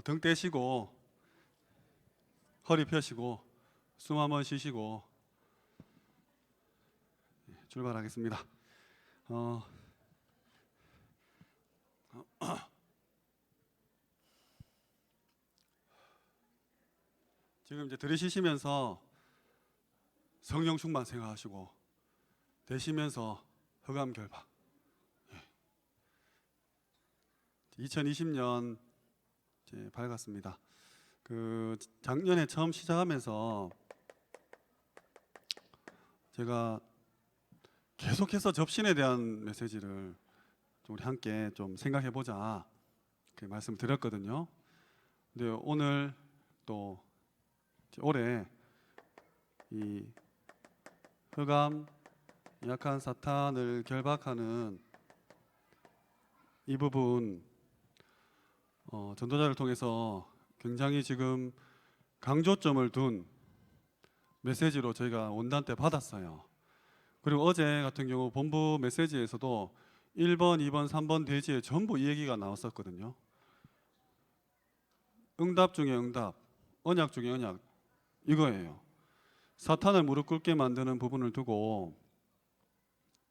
등 떼시고 허리 펴시고 숨 한번 쉬시고 출발하겠습니다. 지금 이제 들이쉬시면서 성령 충만 생각하시고 되시면서 흑암 결박. 2020년 이제 밝았습니다. 그 작년에 처음 시작하면서 제가 계속해서 접신에 대한 메시지를 좀 우리 함께 좀 생각해 보자 그렇게 말씀드렸거든요. 근데 오늘 또 올해 이 흑암 약한 사탄을 결박하는 이 부분 전도자를 통해서 굉장히 지금 강조점을 둔 메시지로 저희가 원단 때 받았어요. 그리고 어제 같은 경우 본부 메시지에서도 1번, 2번, 3번 대지에 전부 이 얘기가 나왔었거든요. 응답 중에 응답, 언약 중에 언약, 이거예요. 사탄을 무릎 꿇게 만드는 부분을 두고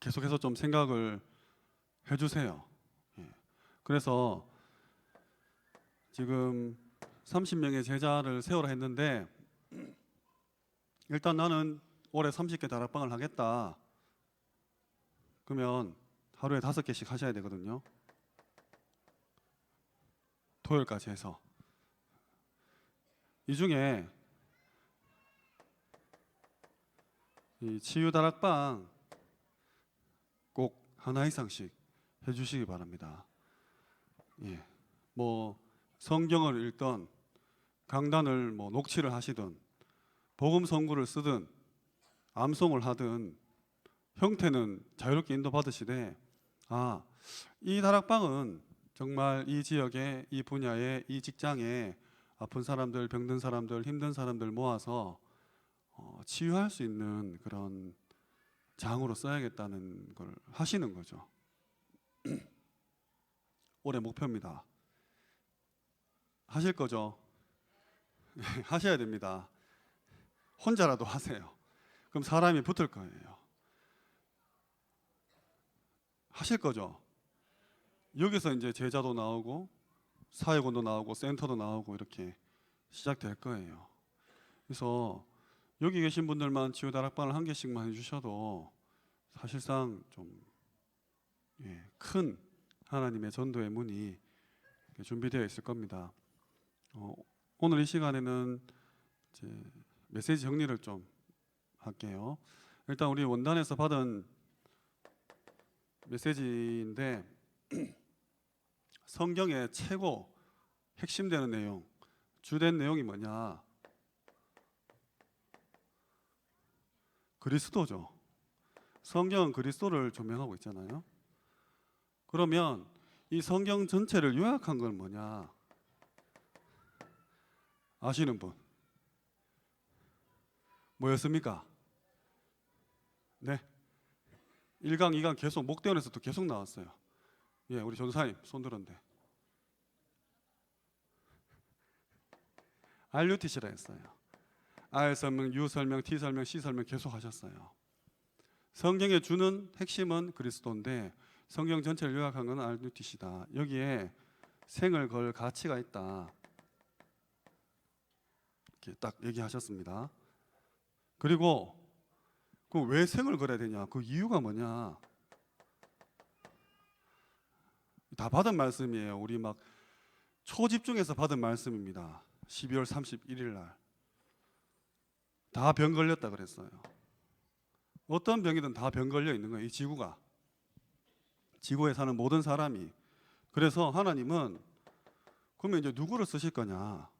계속해서 좀 생각을 해주세요. 그래서 지금 30명의 제자를 세우라 했는데 일단 나는 올해 30개 다락방을 하겠다. 그러면 하루에 5개씩 하셔야 되거든요. 토요일까지 해서. 이 중에 이 치유 다락방 꼭 하나 이상씩 해주시기 바랍니다. 뭐 성경을 읽던 강단을 뭐 녹취를 하시든 복음 선구를 쓰든 암송을 하든 형태는 자유롭게 인도받으시되 이 다락방은 정말 이 지역에 이 분야에 이 직장에 아픈 사람들, 병든 사람들, 힘든 사람들 모아서 치유할 수 있는 그런 장으로 써야겠다는 걸 하시는 거죠. 올해 목표입니다. 하실 거죠? 하셔야 됩니다. 혼자라도 하세요. 그럼 사람이 붙을 거예요. 하실 거죠? 여기서 이제 제자도 나오고 사회군도 나오고 센터도 나오고 이렇게 시작될 거예요. 그래서 여기 계신 분들만 치유 다락방을 1개씩만 해주셔도 사실상 좀 큰 하나님의 전도의 문이 준비되어 있을 겁니다. 오늘 이 시간에는 이제 메시지 정리를 좀 할게요. 일단 우리 원단에서 받은 메시지인데 성경의 최고 핵심되는 내용, 주된 내용이 뭐냐? 그리스도죠. 성경은 그리스도를 조명하고 있잖아요. 그러면 이 성경 전체를 요약한 건 뭐냐? 아시는 분? 뭐였습니까? 네. 1강, 2강 계속 목대원에서도 계속 나왔어요. 우리 전사님 손 들었는데 RUTC라 했어요. R 설명, U 설명, T 설명, C 설명 계속 하셨어요. 성경에 주는 핵심은 그리스도인데 성경 전체를 요약한 건 RUTC다. 여기에 생을 걸 가치가 있다. 이렇게 딱 얘기하셨습니다. 그리고 왜 생을 걸어야 되냐? 그 이유가 뭐냐? 다 받은 말씀이에요. 우리 막 초집중해서 받은 말씀입니다. 12월 31일 날. 다 병 걸렸다 그랬어요. 어떤 병이든 다 병 걸려 있는 거예요. 이 지구가. 지구에 사는 모든 사람이. 그래서 하나님은 그러면 이제 누구를 쓰실 거냐?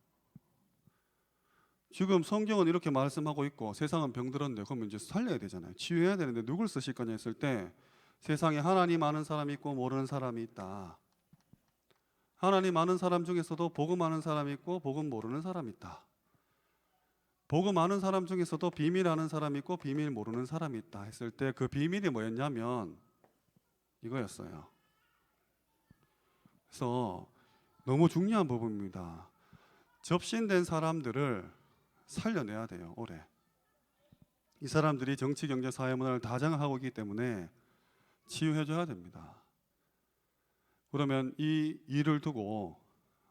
지금 성경은 이렇게 말씀하고 있고 세상은 병들었는데 그러면 이제 살려야 되잖아요. 치유해야 되는데 누굴 쓰실 거냐 했을 때 세상에 하나님 아는 사람이 있고 모르는 사람이 있다. 하나님 아는 사람 중에서도 복음 아는 사람이 있고 복음 모르는 사람이 있다. 복음 아는 사람 중에서도 비밀 아는 사람이 있고 비밀 모르는 사람이 있다 했을 때 그 비밀이 뭐였냐면 이거였어요. 그래서 너무 중요한 부분입니다. 접신된 사람들을 살려내야 돼요. 올해 이 사람들이 정치, 경제, 사회, 문화를 다 장악하고 있기 때문에 치유해줘야 됩니다. 그러면 이 일을 두고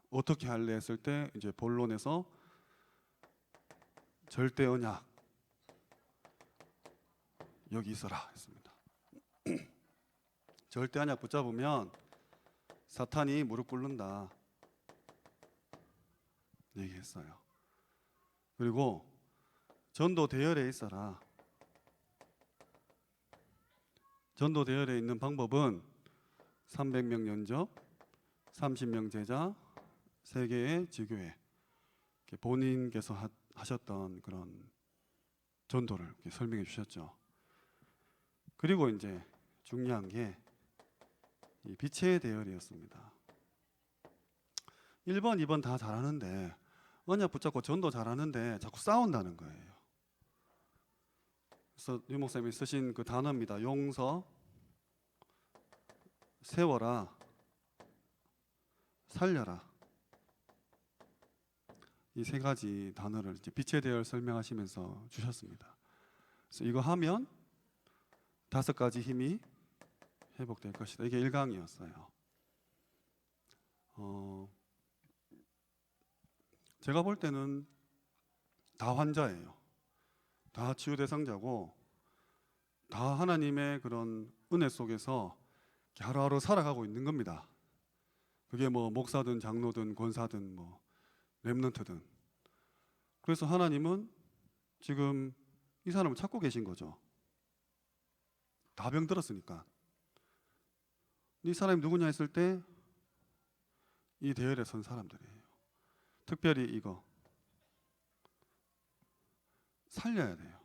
어떻게 할래 했을 때 이제 본론에서 절대 언약 여기 있어라 했습니다. 절대 언약 붙잡으면 사탄이 무릎 꿇는다 얘기했어요. 그리고 전도 대열에 있어라. 전도 대열에 있는 방법은 300명 연접, 30명 제자, 3개의 지교회, 본인께서 하셨던 그런 전도를 이렇게 설명해 주셨죠. 그리고 이제 중요한 게 이 빛의 대열이었습니다. 1번, 2번 다 잘하는데 언약 붙잡고 전도 잘하는데 자꾸 싸운다는 거예요. 그래서 유 목사님이 쓰신 그 단어입니다. 용서, 세워라, 살려라. 이 3가지 단어를 이제 빛의 대열 설명하시면서 주셨습니다. 그래서 이거 하면 5가지 힘이 회복될 것이다. 이게 1강이었어요. 제가 볼 때는 다 환자예요. 다 치유 대상자고 다 하나님의 그런 은혜 속에서 하루하루 살아가고 있는 겁니다. 그게 뭐 목사든 장로든 권사든 뭐 렘넌트든. 그래서 하나님은 지금 이 사람을 찾고 계신 거죠. 다 병들었으니까. 이 사람이 누구냐 했을 때 이 대열에 선 사람들이에요. 특별히 이거 살려야 돼요.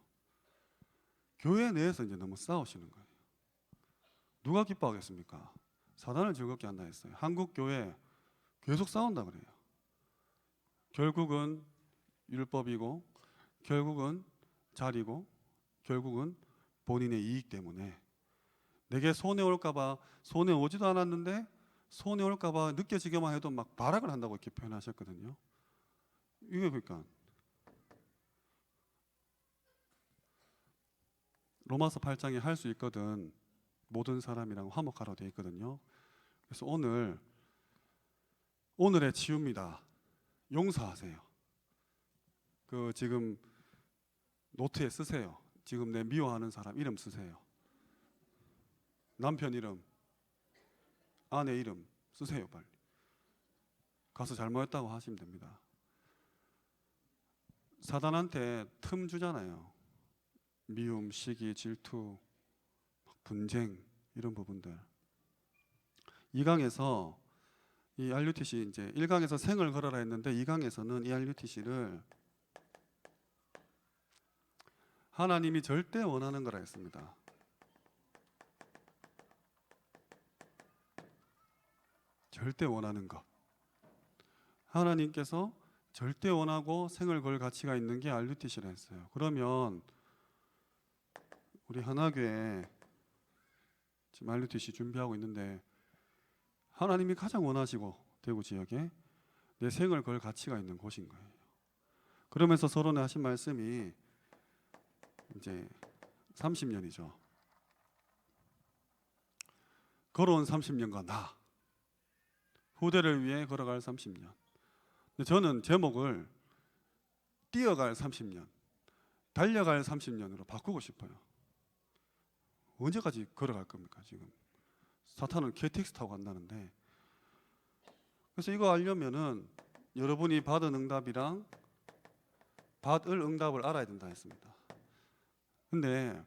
교회 내에서 이제 너무 싸우시는 거예요. 누가 기뻐하겠습니까? 사단을 즐겁게 한다 했어요. 한국 교회 계속 싸운다 그래요. 결국은 율법이고 결국은 자리고 결국은 본인의 이익 때문에 내게 손해 올까봐 손해 오지도 않았는데 손해 올까봐 느껴지게만 해도 막 발악을 한다고 이렇게 표현하셨거든요. 이게 그러니까 로마서 8장에 할 수 있거든 모든 사람이랑 화목하라고 되어 있거든요. 그래서 오늘의 치유입니다. 용서하세요. 그 지금 노트에 쓰세요. 지금 내 미워하는 사람 이름 쓰세요. 남편 이름, 아내 이름 쓰세요. 빨리 가서 잘못했다고 하시면 됩니다. 사단한테 틈 주잖아요. 미움, 시기, 질투, 분쟁 이런 부분들. 2강에서 이 RUTC 이제 1강에서 생을 걸어라 했는데 2강에서는 이 RUTC를 하나님이 절대 원하는 거라 했습니다. 절대 원하는 것. 하나님께서 절대 원하고 생을 걸 가치가 있는 게 RUTC라 했어요. 그러면 우리 하나교회 지금 RUTC 준비하고 있는데 하나님이 가장 원하시고 대구 지역에 내 생을 걸 가치가 있는 곳인 거예요. 그러면서 서론에 하신 말씀이 이제 30년이죠. 걸어온 30년과 나 후대를 위해 걸어갈 30년. 근데 저는 제목을 뛰어갈 30년, 달려갈 30년으로 바꾸고 싶어요. 언제까지 걸어갈 겁니까 지금? 사탄은 KTX 타고 간다는데. 그래서 이거 알려면은 여러분이 받은 응답이랑 받을 응답을 알아야 된다 했습니다. 근데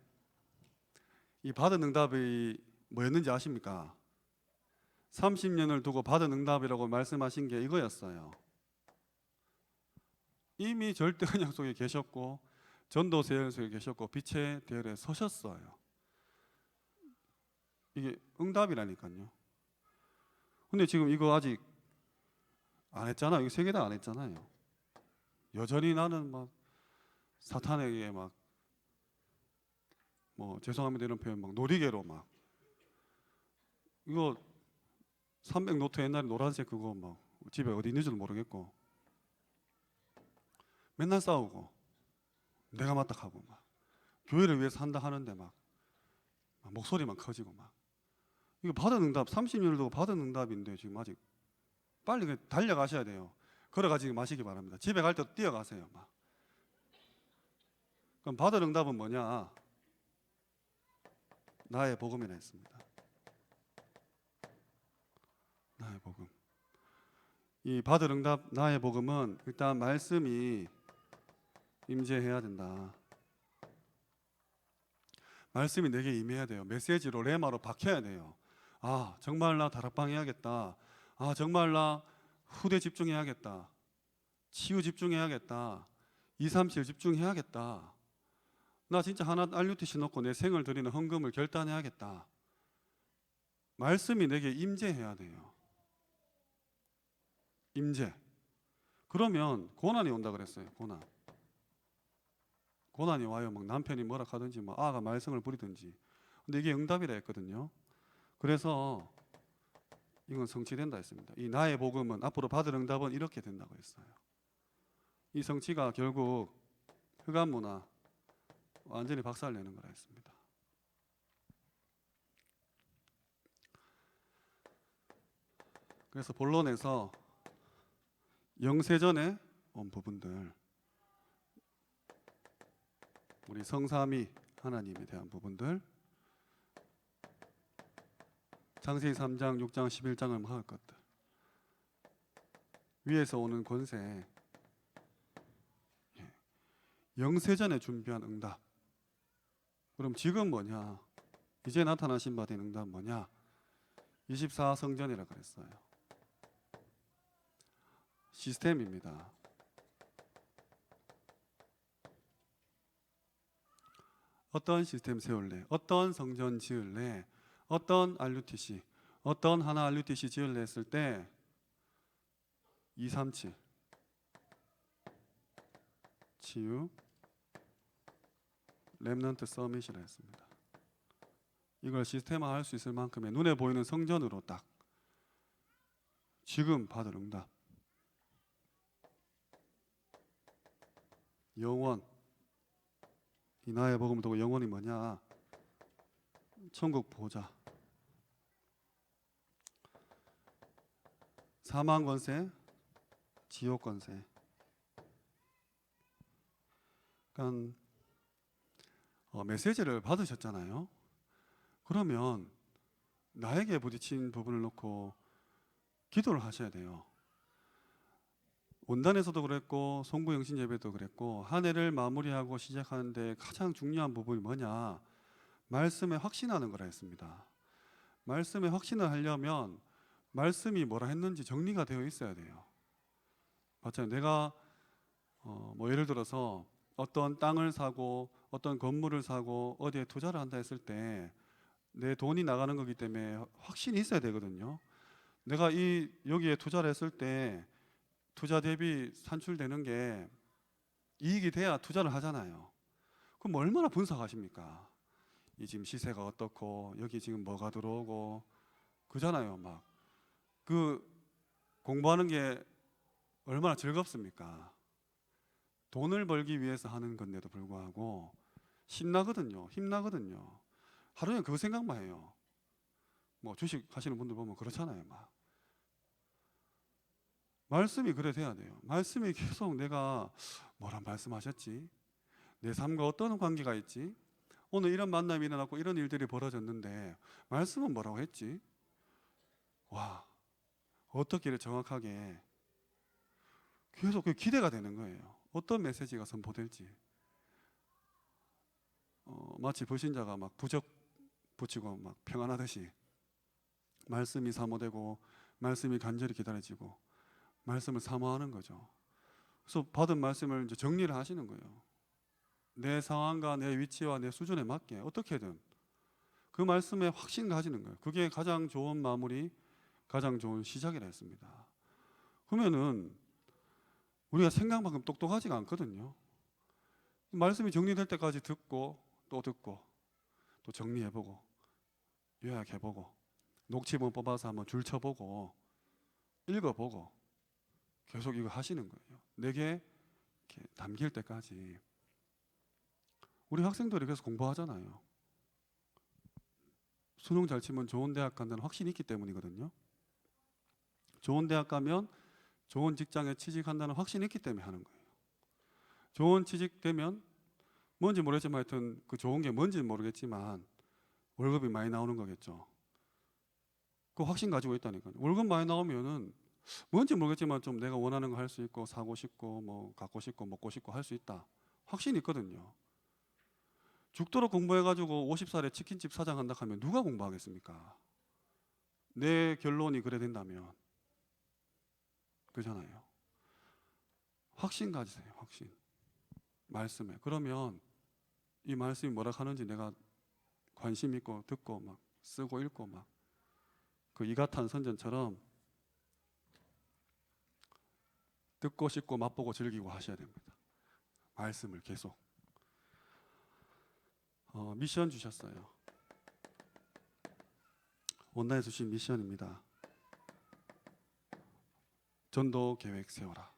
이 받은 응답이 뭐였는지 아십니까? 30년을 두고 받은 응답이라고 말씀하신 게 이거였어요. 이미 절대 언약 속에 계셨고 전도 대열 속에 계셨고 빛의 대열에 서셨어요. 이게 응답이라니까요. 근데 지금 이거 아직 안 했잖아요. 이거 3개 다 안 했잖아요. 여전히 나는 막 사탄에게 막 뭐 죄송합니다 이런 표현 막 놀이개로 막 이거 300 노트 옛날에 노란색 그거 막 집에 어디 있는지도 모르겠고 맨날 싸우고 내가 맞다 하고 막 교회를 위해서 한다 하는데 막 목소리만 커지고 막 이거 받은 응답 30년을 두고 받은 응답인데 지금 아직 빨리 달려가셔야 돼요. 걸어가지고 마시기 바랍니다. 집에 갈 때도 뛰어가세요. 막. 그럼 받은 응답은 뭐냐? 나의 복음이라 했습니다. 나의 복음. 이 받을 응답 나의 복음은 일단 말씀이 임재해야 된다. 말씀이 내게 임해야 돼요. 메시지로 레마로 박혀야 돼요. 아 정말 나 다락방 해야겠다. 아 정말 나 후대 집중해야겠다. 치유 집중해야겠다. 2, 3, 7 집중해야겠다. 나 진짜 하나 RUTC 넣고 내 생을 드리는 헌금을 결단해야겠다. 말씀이 내게 임재해야 돼요. 임재. 그러면 고난이 온다 그랬어요. 고난이 와요. 막 남편이 뭐라 하든지 뭐 아가 말썽을 부리든지. 근데 이게 응답이라 했거든요. 그래서 이건 성취된다 했습니다. 이 나의 복음은 앞으로 받을 응답은 이렇게 된다고 했어요. 이 성취가 결국 흑암 문화 완전히 박살내는 거라 했습니다. 그래서 본론에서 영세전에 온 부분들, 우리 성삼위 하나님에 대한 부분들, 창세기 3장, 6장, 11장을 막을 것들, 위에서 오는 권세, 영세전에 준비한 응답. 그럼 지금 뭐냐? 이제 나타나신 바 된 응답 뭐냐? 24성전이라 그랬어요. 시스템입니다. 어떤 시스템 세울래? 어떤 성전 지을래? 어떤 RUTC, 어떤 하나 RUTC 지을래 했을 때 237 치유 렘넌트 서밋이라 했습니다. 이걸 시스템화할 수 있을 만큼의 눈에 보이는 성전으로 딱 지금 받을 응답. 영원. 이 나의 복음을 두고 영원이 뭐냐? 천국 보호자. 사망 권세, 지옥 권세. 그러니까 메시지를 받으셨잖아요. 그러면 나에게 부딪힌 부분을 놓고 기도를 하셔야 돼요. 원단에서도 그랬고 송구영신 예배도 그랬고 한 해를 마무리하고 시작하는데 가장 중요한 부분이 뭐냐? 말씀에 확신하는 거라 했습니다. 말씀에 확신을 하려면 말씀이 뭐라 했는지 정리가 되어 있어야 돼요. 맞잖아요. 내가 뭐 예를 들어서 어떤 땅을 사고 어떤 건물을 사고 어디에 투자를 한다 했을 때 내 돈이 나가는 거기 때문에 확신이 있어야 되거든요. 내가 여기에 투자를 했을 때 투자 대비 산출되는 게 이익이 돼야 투자를 하잖아요. 그럼 얼마나 분석하십니까? 이 지금 시세가 어떻고 여기 지금 뭐가 들어오고 그잖아요. 막 그 공부하는 게 얼마나 즐겁습니까? 돈을 벌기 위해서 하는 건데도 불구하고 힘나거든요. 하루에 그 생각만 해요. 뭐 주식 하시는 분들 보면 그렇잖아요. 막 말씀이 그래 돼야 돼요. 말씀이 계속 내가 뭐라 말씀하셨지? 내 삶과 어떤 관계가 있지? 오늘 이런 만남이 일어났고 이런 일들이 벌어졌는데 말씀은 뭐라고 했지? 와, 어떻게 이렇게 정확하게 계속 그 기대가 되는 거예요. 어떤 메시지가 선포될지. 마치 불신자가 막 부적 붙이고 막 평안하듯이 말씀이 사모되고 말씀이 간절히 기다려지고 말씀을 사모하는 거죠. 그래서 받은 말씀을 이제 정리를 하시는 거예요. 내 상황과 내 위치와 내 수준에 맞게 어떻게든 그 말씀에 확신 가지는 거예요. 그게 가장 좋은 마무리, 가장 좋은 시작이라 했습니다. 그러면은 우리가 생각만큼 똑똑하지가 않거든요. 말씀이 정리될 때까지 듣고 또 정리해보고 요약해보고 녹취본 뽑아서 한번 줄쳐보고 읽어보고 계속 이거 하시는 거예요. 내게 이렇게 담길 때까지 우리 학생들이 계속 공부하잖아요. 수능 잘 치면 좋은 대학 간다는 확신이 있기 때문이거든요. 좋은 대학 가면 좋은 직장에 취직한다는 확신이 있기 때문에 하는 거예요. 좋은 취직 되면 뭔지 모르겠지만 하여튼 그 좋은 게 뭔지는 모르겠지만 월급이 많이 나오는 거겠죠. 그 확신 가지고 있다니까요. 월급 많이 나오면은 뭔지 모르겠지만 좀 내가 원하는 거 할 수 있고 사고 싶고 뭐 갖고 싶고 먹고 싶고 할 수 있다. 확신이 있거든요. 죽도록 공부해가지고 50살에 치킨집 사장 한다 하면 누가 공부하겠습니까? 내 결론이 그래 된다면. 그잖아요. 확신 가지세요. 확신. 말씀에. 그러면 이 말씀이 뭐라 하는지 내가 관심 있고 듣고 막 쓰고 읽고 막 그 이가탄 선전처럼 듣고 싶고 맛보고 즐기고 하셔야 됩니다. 말씀을 계속. 미션 주셨어요. 원단에서 주신 미션입니다. 전도 계획 세워라.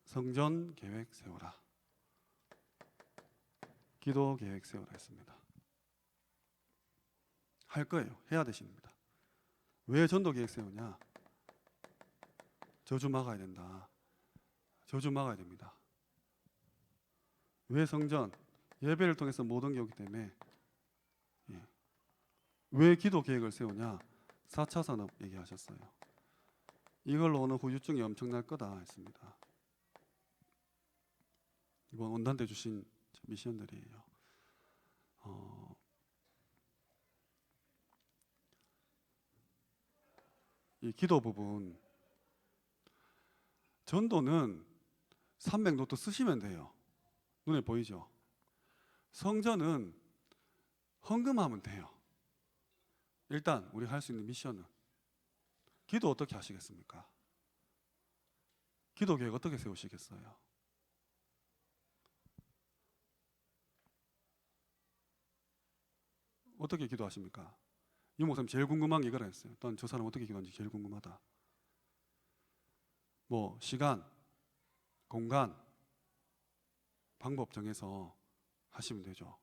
성전 계획 세워라. 기도 계획 세워라 했습니다. 할 거예요. 해야 되십니다. 왜 전도 계획 세우냐? 저주 막아야 된다. 저주 막아야 됩니다. 왜 성전? 예배를 통해서 모든 게 오기 때문에. 예. 왜 기도 계획을 세우냐? 4차 산업 얘기하셨어요. 이걸로 오는 후유증이 엄청날 거다 했습니다. 이번 원단 때 주신 미션들이에요. 이 기도 부분, 전도는 300노트 쓰시면 돼요. 눈에 보이죠? 성전은 헌금하면 돼요. 일단 우리 할 수 있는 미션은 기도 어떻게 하시겠습니까? 기도 계획 어떻게 세우시겠어요? 어떻게 기도하십니까? 유 목사님 제일 궁금한 게 이거라 했어요. 일단 저 사람 어떻게 기도하는지 제일 궁금하다. 뭐 시간, 공간, 방법 정해서 하시면 되죠.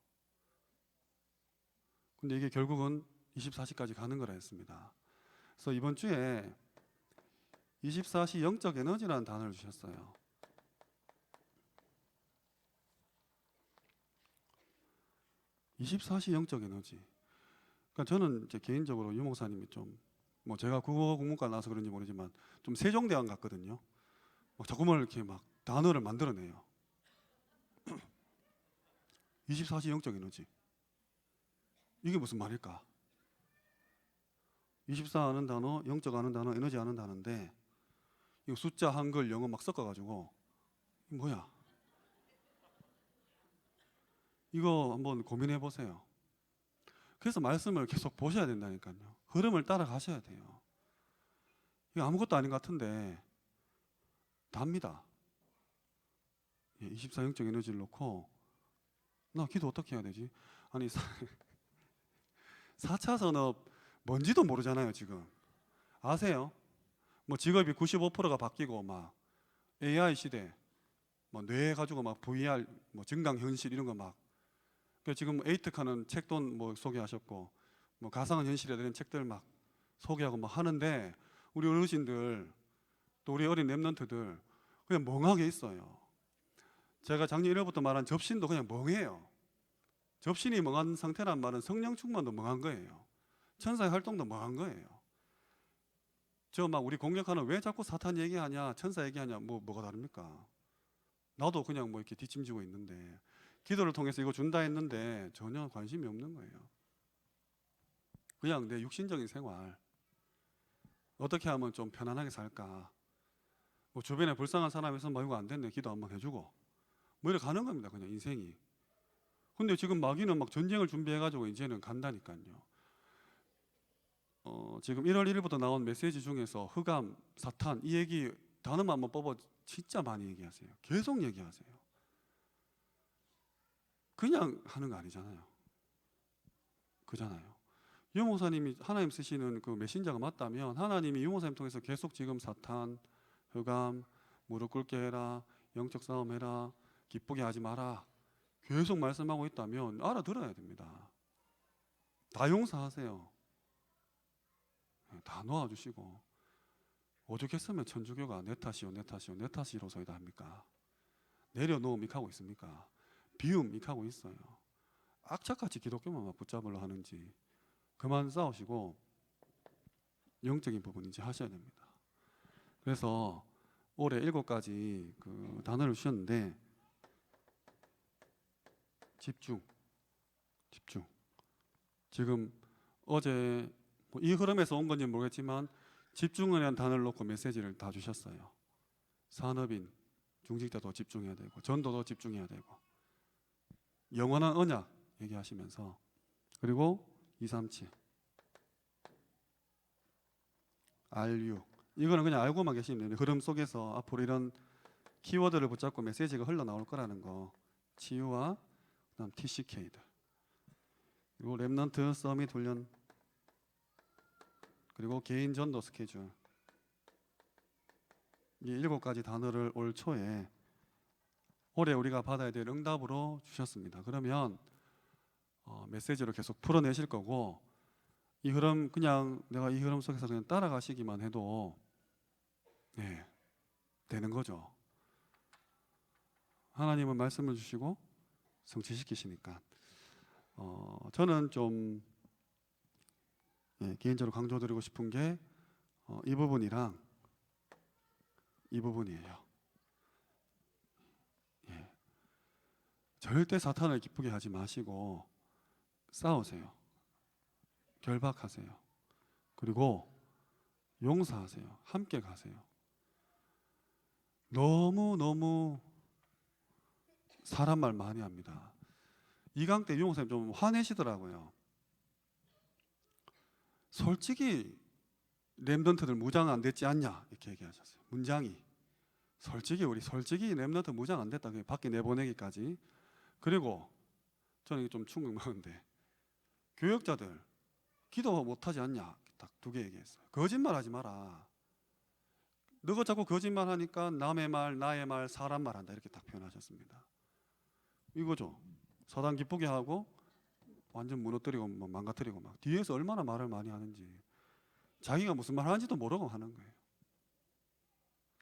근데 이게 결국은 24시까지 가는 거라 했습니다. 그래서 이번 주에 24시 영적 에너지라는 단어를 주셨어요. 24시 영적 에너지. 그러니까 저는 이제 개인적으로 유 목사님이 좀 뭐 제가 국어 국문과 나와서 그런지 모르지만 좀 세종대왕 같거든요. 막 자꾸만 이렇게 막 단어를 만들어내요. 24시 영적 에너지. 이게 무슨 말일까? 24 아는 단어, 영적 아는 단어, 에너지 아는 단어인데 이거 숫자, 한글, 영어 막 섞어가지고 이게 뭐야? 이거 한번 고민해 보세요. 그래서 말씀을 계속 보셔야 된다니까요. 흐름을 따라가셔야 돼요. 이거 아무것도 아닌 것 같은데 답니다. 24 영적 에너지를 놓고 나 기도 어떻게 해야 되지? 아니 4차 산업 뭔지도 모르잖아요 지금. 아세요? 뭐 직업이 95%가 바뀌고 막 AI 시대 뭐 뇌 가지고 막 VR 뭐 증강 현실 이런 거 막 지금 에이특하는 책도 뭐 소개하셨고 뭐 가상 현실에 대한 책들 막 소개하고 막 하는데 우리 어르신들 또 우리 어린 랩런트들 그냥 멍하게 있어요. 제가 작년 1월부터 말한 접신도 그냥 멍해요. 접신이 멍한 상태란 말은 성령 충만도 멍한 거예요. 천사의 활동도 멍한 거예요. 저 막 우리 공격하는 왜 자꾸 사탄 얘기하냐 천사 얘기하냐 뭐가 다릅니까? 나도 그냥 뭐 이렇게 뒷짐지고 있는데 기도를 통해서 이거 준다 했는데 전혀 관심이 없는 거예요. 그냥 내 육신적인 생활 어떻게 하면 좀 편안하게 살까? 뭐 주변에 불쌍한 사람이 있으면 이거 안 됐네 기도 한번 해주고 뭐 이렇게 가는 겁니다. 그냥 인생이. 근데 지금 마귀는 막 전쟁을 준비해가지고 이제는 간다니까요. 지금 1월 1일부터 나온 메시지 중에서 흑암, 사탄 이 얘기 단어만 한번 뽑아 진짜 많이 얘기하세요. 계속 얘기하세요. 그냥 하는 거 아니잖아요. 그잖아요. 유 목사님이 하나님 쓰시는 그 메신저가 맞다면 하나님이 유 목사님 통해서 계속 지금 사탄, 흑암, 무릎 꿇게 해라, 영적 싸움 해라, 기쁘게 하지 마라 계속 말씀하고 있다면 알아들어야 됩니다. 다 용서하세요. 다 놓아주시고, 오죽했으면 천주교가 내 탓이요 내 탓이요 내 탓이로소이다 합니까? 내려놓음 익하고 있습니까? 비움 익하고 있어요. 악착같이 기독교만 막 붙잡으려 하는지 그만 싸우시고 영적인 부분 이제 하셔야 됩니다. 그래서 올해 7가지 그 단어를 주셨는데, 집중. 지금 어제 뭐 이 흐름에서 온 건지 모르겠지만 집중에 대한 단어를 놓고 메시지를 다 주셨어요. 산업인, 중직자도 집중해야 되고, 전도도 집중해야 되고, 영원한 언약 얘기하시면서, 그리고 237 RU, 이거는 그냥 알고만 계시면 됩니다. 흐름 속에서 앞으로 이런 키워드를 붙잡고 메시지가 흘러나올 거라는 거. 치유와 그다음 TCK들, 그리고 렘넌트 서밋 훈련, 그리고 개인 전도 스케줄, 이 7가지 단어를 올 초에 올해 우리가 받아야 될 응답으로 주셨습니다. 그러면 메시지로 계속 풀어내실 거고, 이 흐름 그냥 내가 이 흐름 속에서 그냥 따라가시기만 해도 되는 거죠. 하나님은 말씀을 주시고 성취시키시니까. 저는 좀 개인적으로 강조드리고 싶은 게 이 부분이랑 이 부분이에요. 절대 사탄을 기쁘게 하지 마시고 싸우세요. 결박하세요. 그리고 용서하세요. 함께 가세요. 너무 사람 말 많이 합니다. 이강 때 유목사님 좀 화내시더라고요. 솔직히 렘넌트들 무장 안 됐지 않냐 이렇게 얘기하셨어요. 문장이 우리 솔직히 렘넌트 무장 안 됐다, 밖에 내보내기까지. 그리고 저는 이게 좀 충격 먹었는데, 교역자들 기도 못하지 않냐 딱 2개 얘기했어요. 거짓말하지 마라. 너가 자꾸 거짓말하니까 남의 말, 나의 말, 사람 말한다 이렇게 딱 표현하셨습니다. 이거죠. 사단 기쁘게 하고 완전 무너뜨리고 뭐 망가뜨리고 막 뒤에서 얼마나 말을 많이 하는지, 자기가 무슨 말 하는지도 모르고 하는 거예요.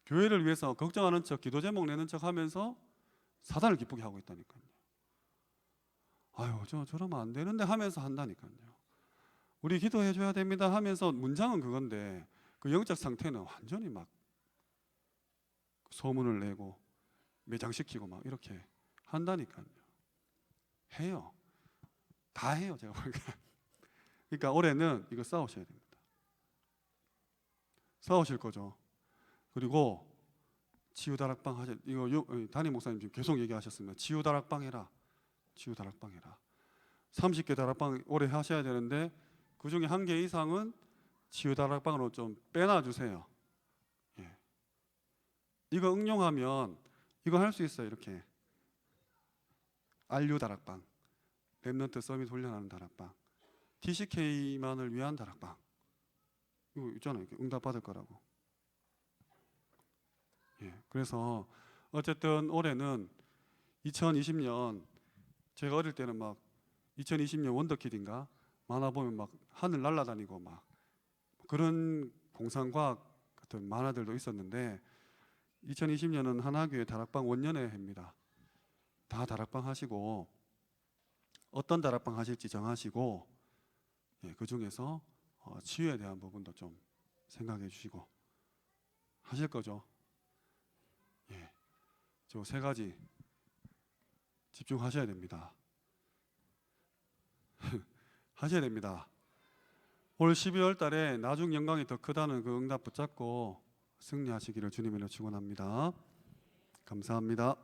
교회를 위해서 걱정하는 척, 기도 제목 내는 척 하면서 사단을 기쁘게 하고 있다니까요. 아유, 저러면 안 되는데 하면서 한다니까요. 우리 기도해 줘야 됩니다 하면서 문장은 그건데 그 영적 상태는 완전히 막 소문을 내고 매장시키고 막 이렇게 한다니까요. 해요. 다 해요, 제가 보니까. 그러니까 올해는 이거 싸우셔야 됩니다. 싸우실 거죠. 그리고 치유다락방 하셔. 이거 담임 목사님 지금 계속 얘기하셨습니다. 치유다락방 해라. 치유다락방 해라. 30개 다락방 올해 하셔야 되는데 그 중에 1개 이상은 치유다락방으로 좀 빼놔 주세요. 이거 응용하면 이거 할 수 있어요. 이렇게 RU 다락방, 렘넌트 서밋 훈련하는 다락방, TCK만을 위한 다락방, 이거 있잖아요. 이렇게 응답 받을 거라고. 그래서 어쨌든 올해는 2020년, 제가 어릴 때는 막 2020년 원더키드인가 만화 보면 막 하늘 날아다니고 막 그런 공상과학 같은 만화들도 있었는데, 2020년은 하나교회 다락방 원년의 해입니다. 다 다락방 하시고 어떤 다락방 하실지 정하시고, 그 중에서 치유에 대한 부분도 좀 생각해 주시고 하실 거죠. 저 3가지 집중하셔야 됩니다. 하셔야 됩니다. 올 12월 달에 나중 영광이 더 크다는 그 응답 붙잡고 승리하시기를 주님으로 축원합니다. 감사합니다.